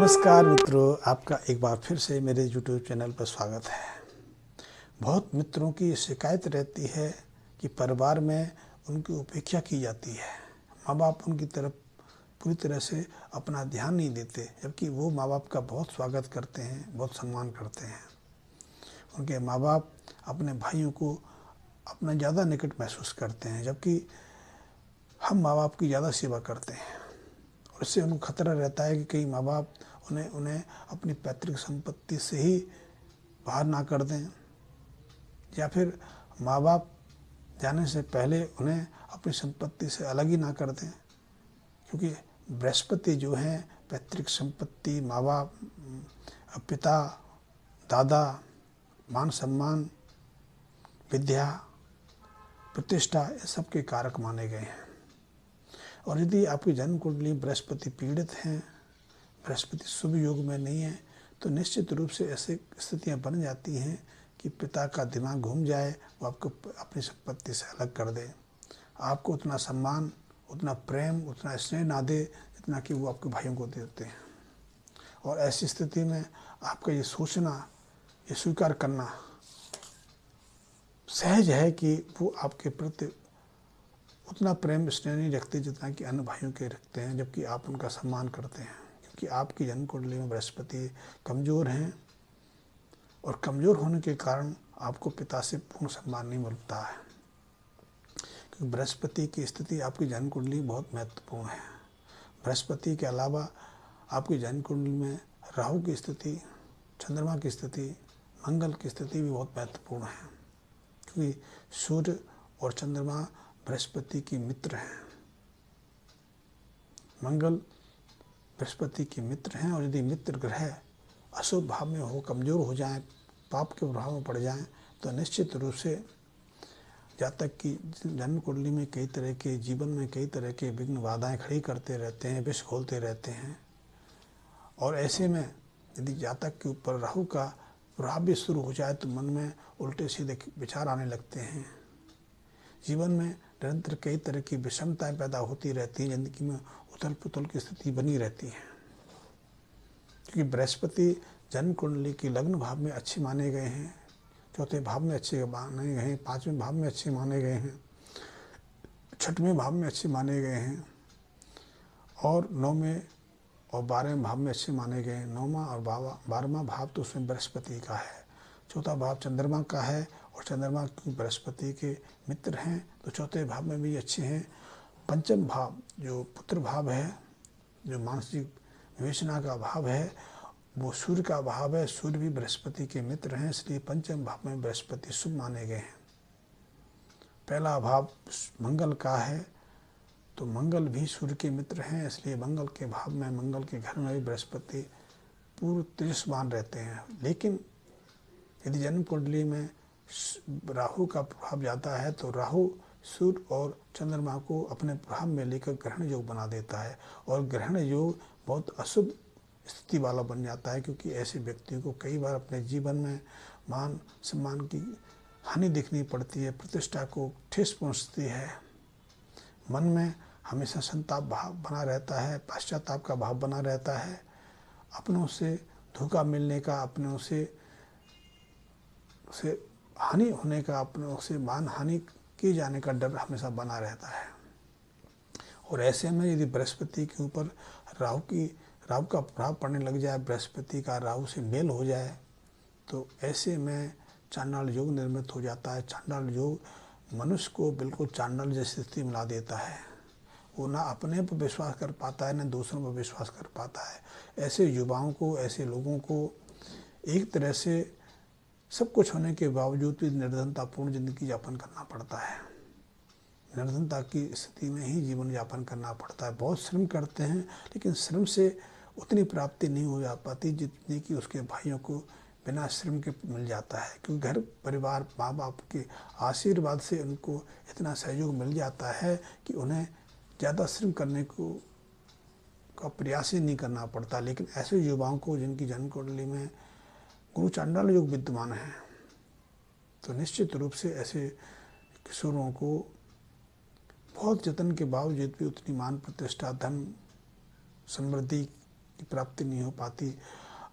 नमस्कार मित्रों, आपका एक बार फिर से मेरे YouTube चैनल पर स्वागत है। बहुत मित्रों की शिकायत रहती है कि परिवार में उनकी उपेक्षा की जाती है। माँ बाप उनकी तरफ पूरी तरह से अपना ध्यान नहीं देते, जबकि वो माँ बाप का बहुत स्वागत करते हैं, बहुत सम्मान करते हैं। उनके माँ बाप अपने भाइयों को अपना ज़्यादा निकट महसूस करते हैं, जबकि हम माँ बाप की ज़्यादा सेवा करते हैं। और इससे उनको खतरा रहता है कि कई माँ बाप उन्हें अपनी पैतृक संपत्ति से ही बाहर ना कर दें, या फिर माँ बाप जाने से पहले उन्हें अपनी संपत्ति से अलग ही ना कर दें। क्योंकि बृहस्पति जो हैं पैतृक संपत्ति, माँ बाप, पिता, दादा, मान सम्मान, विद्या, प्रतिष्ठा, ये सब के कारक माने गए हैं। और यदि आपकी जन्म कुंडली बृहस्पति पीड़ित हैं, बृहस्पति शुभ योग में नहीं है, तो निश्चित रूप से ऐसे स्थितियां बन जाती हैं कि पिता का दिमाग घूम जाए, वो आपको अपनी संपत्ति से अलग कर दे, आपको उतना सम्मान, उतना प्रेम, उतना स्नेह ना दे जितना कि वो आपके भाइयों को देते हैं। और ऐसी स्थिति में आपका ये सोचना, ये स्वीकार करना सहज है कि वो आपके प्रति उतना प्रेम स्नेह नहीं रखते जितना कि अन्य भाइयों के रखते हैं, जबकि आप उनका सम्मान करते हैं। क्योंकि आपकी जन्म कुंडली में बृहस्पति कमज़ोर हैं, और कमज़ोर होने के कारण आपको पिता से पूर्ण सम्मान नहीं मिलता है। क्योंकि बृहस्पति की स्थिति आपकी जन्म कुंडली बहुत महत्वपूर्ण है। बृहस्पति के अलावा आपकी जन्म कुंडली में राहु की स्थिति, चंद्रमा की स्थिति, मंगल की स्थिति भी बहुत महत्वपूर्ण है। क्योंकि सूर्य और चंद्रमा बृहस्पति की मित्र हैं। मंगल बृहस्पति के मित्र हैं, और यदि मित्र ग्रह अशुभ भाव में हो, कमज़ोर हो जाएं, पाप के प्रभाव में पड़ जाएं, तो निश्चित रूप से जातक की जन्म कुंडली में कई तरह के जीवन में कई तरह के विघ्न बाधाएं खड़ी करते रहते हैं, विष खोलते रहते हैं। और ऐसे में यदि जातक के ऊपर राहु का प्रभाव भी शुरू हो जाए तो मन में उल्टे सीधे विचार आने लगते हैं। जीवन में निरंतर कई तरह की विषमताएं पैदा होती रहती हैं, जिंदगी में उथल पुथल की स्थिति बनी रहती है। क्योंकि बृहस्पति जन्म कुंडली की लग्न भाव में अच्छे माने गए हैं, चौथे भाव में अच्छे माने गए हैं, पाँचवें भाव में अच्छे माने गए हैं, छठवें भाव में अच्छे माने गए हैं, और 9वें और 12वें भाव में अच्छे माने गए हैं। 9वां और 12वां भाव तो उसमें बृहस्पति का है, चौथा भाव चंद्रमा का है, और चंद्रमा की बृहस्पति के मित्र हैं तो चौथे भाव में भी अच्छे हैं। पंचम भाव जो पुत्र भाव है, जो मानसिक विवेचना का भाव है, वो सूर्य का भाव है। सूर्य भी बृहस्पति के मित्र हैं, इसलिए पंचम भाव में बृहस्पति शुभ माने गए हैं। पहला भाव मंगल का है, तो मंगल भी सूर्य के मित्र हैं, इसलिए मंगल के भाव में, मंगल के घर में भी बृहस्पति पूर्व तेजस्वान रहते हैं। लेकिन यदि जन्म कुंडली में राहु का प्रभाव जाता है तो राहु सूर्य और चंद्रमा को अपने प्रभाव में लेकर ग्रहण योग बना देता है, और ग्रहण योग बहुत अशुभ स्थिति वाला बन जाता है। क्योंकि ऐसे व्यक्तियों को कई बार अपने जीवन में मान सम्मान की हानि देखनी पड़ती है, प्रतिष्ठा को ठेस पहुँचती है, मन में हमेशा संताप भाव बना रहता है, पश्चाताप का भाव बना रहता है, अपनों से धोखा मिलने का, अपनों से हानि होने का, अपनों से मान हानि किए जाने का डर हमेशा बना रहता है। और ऐसे में यदि बृहस्पति के ऊपर राहु का प्रभाव पड़ने लग जाए, बृहस्पति का राहु से मेल हो जाए, तो ऐसे में चांडाल योग निर्मित हो जाता है। चांडाल योग मनुष्य को बिल्कुल चांडाल जैसी स्थिति में ला देता है। वो ना अपने पर विश्वास कर पाता है, ना दूसरों पर विश्वास कर पाता है। ऐसे युवाओं को, ऐसे लोगों को एक तरह से सब कुछ होने के बावजूद भी निर्धनतापूर्ण जिंदगी यापन करना पड़ता है। निर्धनता की स्थिति में ही जीवन यापन करना पड़ता है। बहुत श्रम करते हैं, लेकिन श्रम से उतनी प्राप्ति नहीं हो जा पाती जितनी कि उसके भाइयों को बिना श्रम के मिल जाता है। क्योंकि घर परिवार, माँ बाप के आशीर्वाद से उनको इतना सहयोग मिल जाता है कि उन्हें ज़्यादा श्रम करने का प्रयास ही नहीं करना पड़ता। लेकिन ऐसे युवाओं को जिनकी जन्म कुंडली में गुरु चांडाल योग विद्यमान है, तो निश्चित रूप से ऐसे किशोरों को बहुत जतन के बावजूद भी उतनी मान प्रतिष्ठा, धन, समृद्धि की प्राप्ति नहीं हो पाती।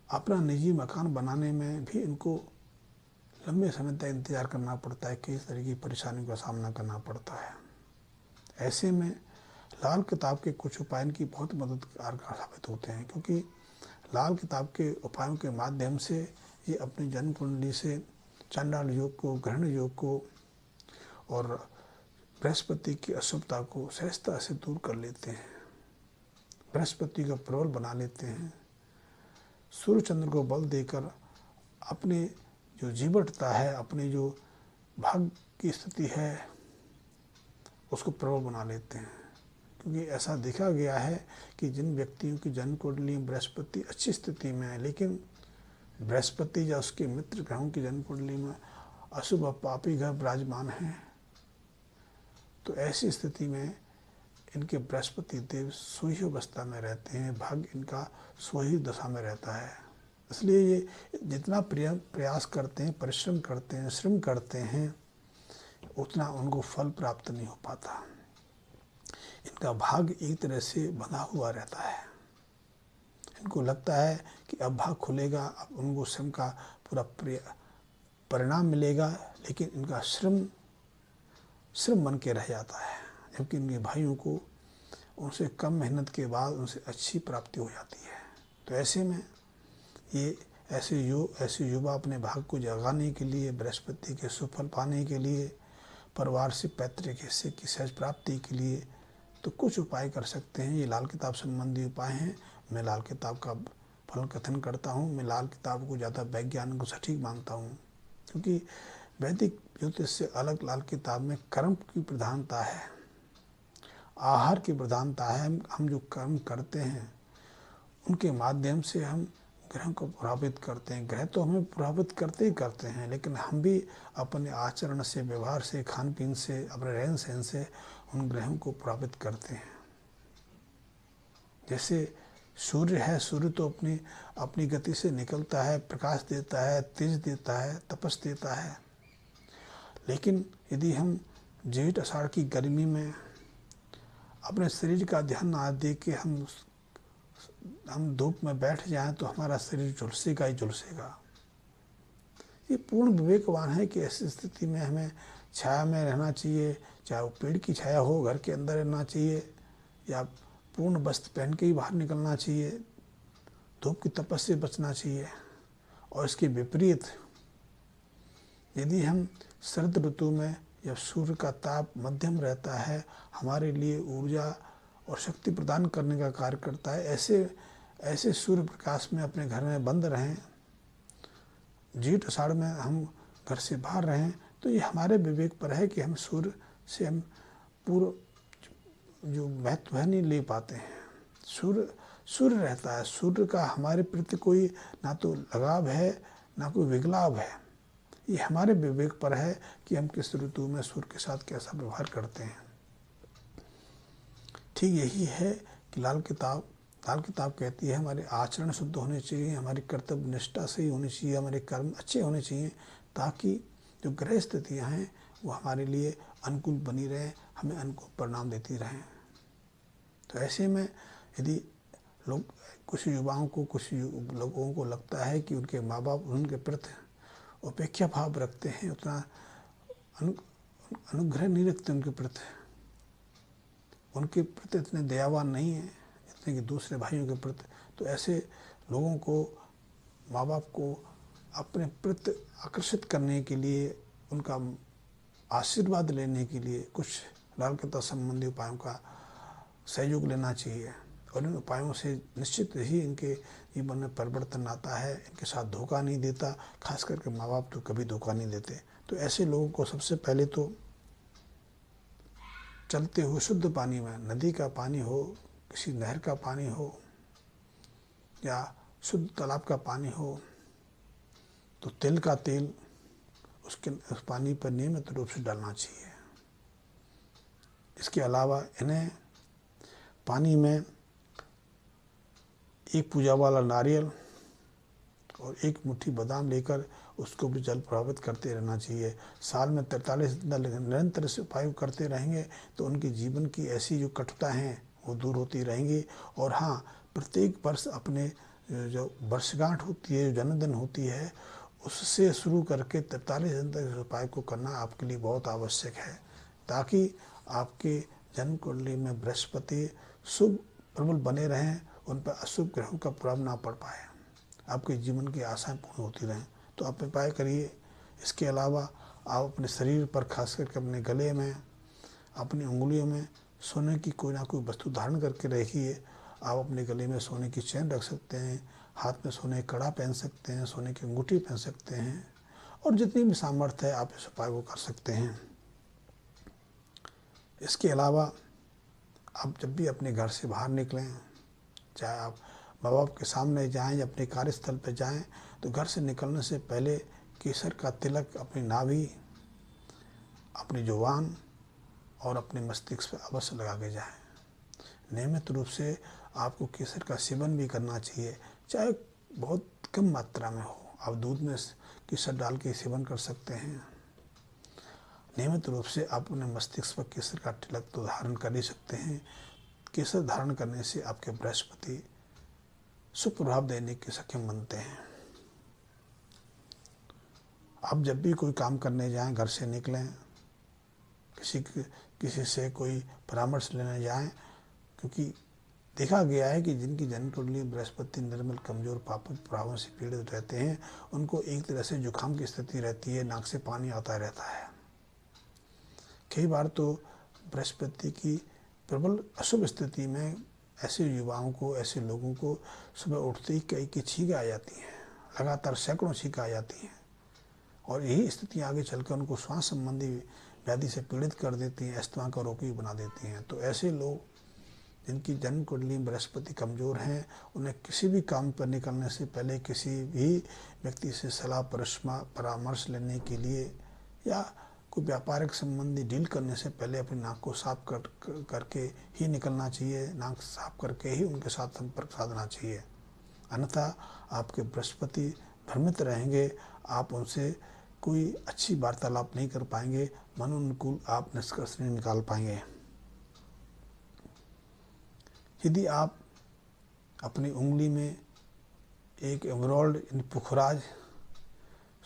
अपना निजी मकान बनाने में भी इनको लंबे समय तक इंतज़ार करना पड़ता है, कई तरह की परेशानियों का सामना करना पड़ता है। ऐसे में लाल किताब के कुछ उपाय इनकी बहुत मददगार साबित होते हैं, क्योंकि लाल किताब के उपायों के माध्यम से ये अपनी जन्म कुंडली से चांडाल योग को, ग्रहण योग को और बृहस्पति की अशुभता को सहजता से दूर कर लेते हैं, बृहस्पति का प्रबल बना लेते हैं, सूर्य चंद्र को बल देकर अपने जो जीवटता है, अपनी जो भाग्य की स्थिति है उसको प्रबल बना लेते हैं। क्योंकि ऐसा देखा गया है कि जिन व्यक्तियों की जन्म कुंडली में बृहस्पति अच्छी स्थिति में है, लेकिन बृहस्पति या उसके मित्र ग्रहों की जन्म कुंडली में अशुभ पापी ग्रह विराजमान हैं, तो ऐसी स्थिति में इनके बृहस्पति देव सोही अवस्था में रहते हैं, भाग्य इनका सोही दशा में रहता है। इसलिए ये जितना प्रयास करते हैं, परिश्रम करते हैं, श्रम करते हैं, उतना उनको फल प्राप्त नहीं हो पाता। इनका भाग्य एक तरह से बंधा हुआ रहता है। इनको लगता है कि अब भाग खुलेगा, अब उनको श्रम का पूरा परिणाम मिलेगा, लेकिन इनका श्रम बन के रह जाता है, जबकि इनके भाइयों को उनसे कम मेहनत के बाद उनसे अच्छी प्राप्ति हो जाती है। तो ऐसे में ये ऐसे युवा अपने भाग्य को जगाने के लिए, बृहस्पति के सुफल पाने के लिए, परिवार से पैतृक हिस्से की सहज प्राप्ति के लिए तो कुछ उपाय कर सकते हैं। ये लाल किताब संबंधी उपाय हैं। मैं लाल किताब का फल कथन करता हूँ। मैं लाल किताब को ज़्यादा वैज्ञानिक को सटीक मानता हूँ, क्योंकि वैदिक ज्योतिष से अलग लाल किताब में कर्म की प्रधानता है, आहार की प्रधानता है। हम जो कर्म करते हैं उनके माध्यम से हम ग्रह को प्रभावित करते हैं। ग्रह तो हमें प्रभावित करते ही करते हैं, लेकिन हम भी अपने आचरण से, व्यवहार से, खान पीन से, अपने रहन सहन से उन ग्रहों को प्रभावित करते हैं। जैसे सूर्य है, सूर्य तो अपनी गति से निकलता है, प्रकाश देता है, तेज देता है, तपस देता है। लेकिन यदि हम जेठ आषाढ़ की गर्मी में अपने शरीर का ध्यान ना दे के हम धूप में बैठ जाएं, तो हमारा शरीर झुलसेगा ही झुलसेगा। ये पूर्ण विवेकवान है कि ऐसी स्थिति में हमें छाया में रहना चाहिए, चाहे वो पेड़ की छाया हो, घर के अंदर रहना चाहिए, या पूर्ण वस्त्र पहन के ही बाहर निकलना चाहिए, धूप की तपस से बचना चाहिए। और इसके विपरीत यदि हम शरद ऋतु में जब सूर्य का ताप मध्यम रहता है, हमारे लिए ऊर्जा और शक्ति प्रदान करने का कार्य करता है, ऐसे सूर्य प्रकाश में अपने घर में बंद रहें, जेठ आषाढ़ में हम घर से बाहर रहें, तो ये हमारे विवेक पर है कि हम सूर्य से हम पूर्व जो महत्व है नहीं ले पाते हैं। सूर्य रहता है, सूर्य का हमारे प्रति कोई ना तो लगाव है ना कोई विगलाव है। ये हमारे विवेक पर है कि हम किस ऋतु में सूर्य के साथ कैसा व्यवहार करते हैं। ठीक यही है कि लाल किताब कहती है हमारे आचरण शुद्ध होने चाहिए, हमारी कर्तव्य निष्ठा सही होनी चाहिए, हमारे कर्म अच्छे होने चाहिए, ताकि जो ग्रह स्थितियाँ हैं वो हमारे लिए अनुकूल बनी रहें, हमें अनुकूल परिणाम देती रहें। तो ऐसे में यदि कुछ युवाओं को, कुछ लोगों को लगता है कि उनके माँ बाप उनके प्रति उपेक्षा भाव रखते हैं, उतना अनुग्रह नहीं रखते उनके प्रति इतने दयावान नहीं है जितने कि दूसरे भाइयों के प्रति। तो ऐसे लोगों को, माँ बाप को अपने प्रति आकर्षित करने के लिए, उनका आशीर्वाद लेने के लिए कुछ लाल किताब संबंधी उपायों का सहयोग लेना चाहिए। और इन उपायों से निश्चित ही इनके जीवन में परिवर्तन आता है, इनके साथ धोखा नहीं देता। खास करके माँ बाप तो कभी धोखा नहीं देते। तो ऐसे लोगों को सबसे पहले तो चलते हुए शुद्ध पानी में, नदी का पानी हो, किसी नहर का पानी हो, या शुद्ध तालाब का पानी हो, तो तिल का तेल उस पानी पर नियमित रूप से डालना चाहिए। इसके अलावा इन्हें पानी में एक पूजा वाला नारियल और एक मुट्ठी बादाम लेकर उसको भी जल प्रभावित करते रहना चाहिए। साल में 43 दिन निरंतर से उपाय करते रहेंगे तो उनके जीवन की ऐसी जो कटुता हैं वो दूर होती रहेंगी। और हाँ, प्रत्येक वर्ष अपने जो वर्षगांठ होती है, जो जन्मदिन होती है, उससे शुरू करके 43 दिन तक इस उपाय को करना आपके लिए बहुत आवश्यक है, ताकि आपके जन्म कुंडली में बृहस्पति शुभ प्रबल बने रहें, उन पर अशुभ ग्रहों का प्रभाव ना पड़ पाए, आपके जीवन की आशाएं पूर्ण होती रहें। तो आप उपाय करिए। इसके अलावा आप अपने शरीर पर, खास करके अपने गले में, अपनी उंगलियों में सोने की कोई ना कोई वस्तु धारण करके रखिए। आप अपने गले में सोने की चेन रख सकते हैं, हाथ में सोने का कड़ा पहन सकते हैं, सोने की अंगूठी पहन सकते हैं, और जितनी भी सामर्थ्य है आप इस उपाय को कर सकते हैं। इसके अलावा आप जब भी अपने घर से बाहर निकलें, चाहे आप माँ बाप के सामने जाएं या अपने कार्यस्थल पर जाएं, तो घर से निकलने से पहले केसर का तिलक अपनी नाभि, अपनी जुबान और अपने मस्तिष्क पर अवश्य लगा के जाएं। नियमित रूप से आपको केसर का सेवन भी करना चाहिए, चाहे बहुत कम मात्रा में हो। आप दूध में केसर डाल के सेवन कर सकते हैं। नियमित रूप से आप अपने मस्तिष्क पर केसर का तिलक तो धारण कर ही सकते हैं। केसर धारण करने से आपके बृहस्पति शुभ प्रभाव देने के सक्षम बनते हैं। आप जब भी कोई काम करने जाएं, घर से निकलें, किसी से कोई परामर्श लेने जाएं, क्योंकि देखा गया है कि जिनकी जन्म कुंडली बृहस्पति निर्मल, कमजोर, पापक प्रभावों से पीड़ित रहते हैं, उनको एक तरह से जुकाम की स्थिति रहती है, नाक से पानी आता रहता है। कई बार तो बृहस्पति की प्रबल अशुभ स्थिति में ऐसे युवाओं को, ऐसे लोगों को सुबह उठते ही कई की छींकें आ जाती हैं, लगातार सैकड़ों छींकें आ जाती हैं, और यही स्थितियाँ आगे चलकर उनको श्वास संबंधी व्याधि से पीड़ित कर देती हैं, अस्थमा का रोगी बना देती हैं। तो ऐसे लोग जिनकी जन्म कुंडली बृहस्पति कमज़ोर हैं, उन्हें किसी भी काम पर निकलने से पहले किसी भी व्यक्ति से सलाह परामर्श लेने के लिए या कोई व्यापारिक संबंधी डील करने से पहले अपनी नाक को साफ करके ही निकलना चाहिए। नाक साफ करके ही उनके साथ संपर्क साधना चाहिए, अन्यथा आपके बृहस्पति भ्रमित रहेंगे, आप उनसे कोई अच्छी वार्तालाप नहीं कर पाएंगे, मनोनुकूल आप निष्कर्ष नहीं निकाल पाएंगे। यदि आप अपनी उंगली में एक एमराल्ड पुखराज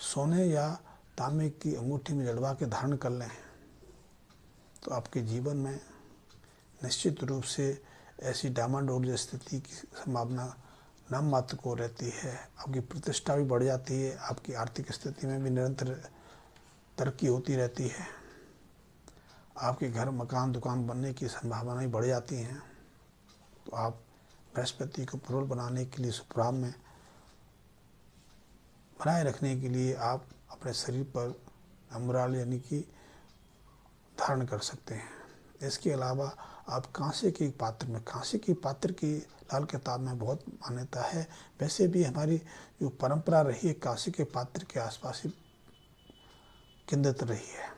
सोने या तांबे की अंगूठी में जड़वा के धारण कर लें, तो आपके जीवन में निश्चित रूप से ऐसी डामाडोल स्थिति की संभावना नाम मात्र को रहती है। आपकी प्रतिष्ठा भी बढ़ जाती है, आपकी आर्थिक स्थिति में भी निरंतर तरक्की होती रहती है, आपके घर, मकान, दुकान बनने की संभावनाएं बढ़ जाती हैं। तो आप बृहस्पति को प्रबल बनाने के लिए, सुप्रभाव में बनाए रखने के लिए आप अपने शरीर पर अमराल यानी कि धारण कर सकते हैं। इसके अलावा आप कांसे के पात्र में, कांसे के पात्र की लाल किताब में बहुत मान्यता है। वैसे भी हमारी जो परंपरा रही है, कांसे के पात्र के आसपास ही केंद्रित रही है।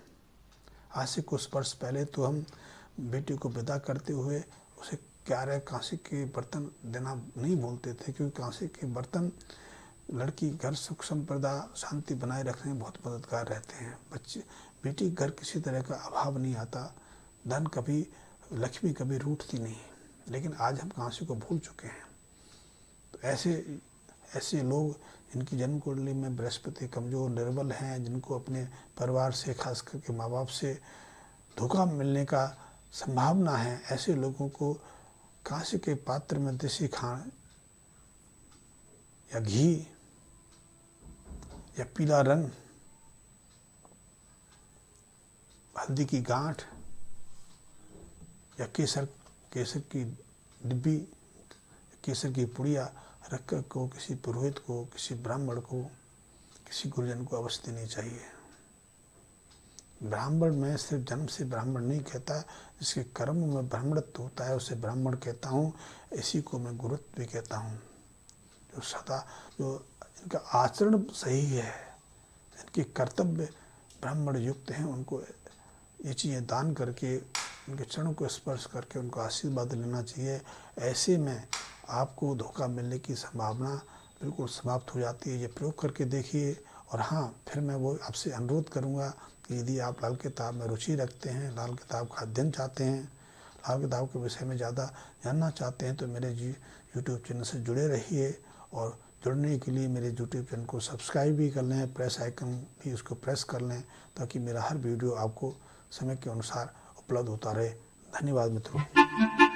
आज से कुछ वर्ष पहले तो हम बेटी को विदा करते हुए उसे क्यारे कांसे के बर्तन देना नहीं भूलते थे, क्योंकि कांसे के बर्तन लड़की घर सुख संपदा शांति बनाए रखने में बहुत मददगार रहते हैं। बेटी घर किसी तरह का अभाव नहीं आता, धन कभी, लक्ष्मी कभी रूठती नहीं, लेकिन आज हम कांसे को भूल चुके हैं। तो ऐसे लोग जिनकी जन्म कुंडली में बृहस्पति कमजोर, निर्बल हैं, जिनको अपने परिवार से, खास करके माँ बाप से धोखा मिलने का संभावना है, ऐसे लोगों को कांसे के पात्र में देसी खांड या घी या पीला रंग, हल्दी की गांठ या केसर की डिब्बी, केसर की पुड़िया रखकर को किसी पुरोहित को, किसी ब्राह्मण को, किसी गुरुजन को अवश्य देनी चाहिए। ब्राह्मण में सिर्फ जन्म से ब्राह्मण नहीं कहता, जिसके कर्म में ब्राह्मणत्व होता है उसे ब्राह्मण कहता हूँ। इसी को मैं गुरुत्व भी कहता हूँ। जो इनका आचरण सही है, इनके कर्तव्य ब्राह्मण युक्त हैं, उनको ये चीज़ें दान करके, उनके चरणों को स्पर्श करके उनको आशीर्वाद लेना चाहिए। ऐसे में आपको धोखा मिलने की संभावना बिल्कुल समाप्त हो जाती है। ये प्रयोग करके देखिए। और हाँ, फिर मैं वो आपसे अनुरोध करूँगा कि यदि आप लाल किताब में रुचि रखते हैं, लाल किताब का अध्ययन चाहते हैं, लाभ किताब के विषय में ज़्यादा जानना चाहते हैं तो मेरे यूट्यूब चैनल से जुड़े रहिए। और जुड़ने के लिए मेरे यूट्यूब चैनल को सब्सक्राइब भी कर लें, प्रेस आइकन भी उसको प्रेस कर लें, ताकि मेरा हर वीडियो आपको समय के अनुसार उपलब्ध होता रहे। धन्यवाद मित्रों।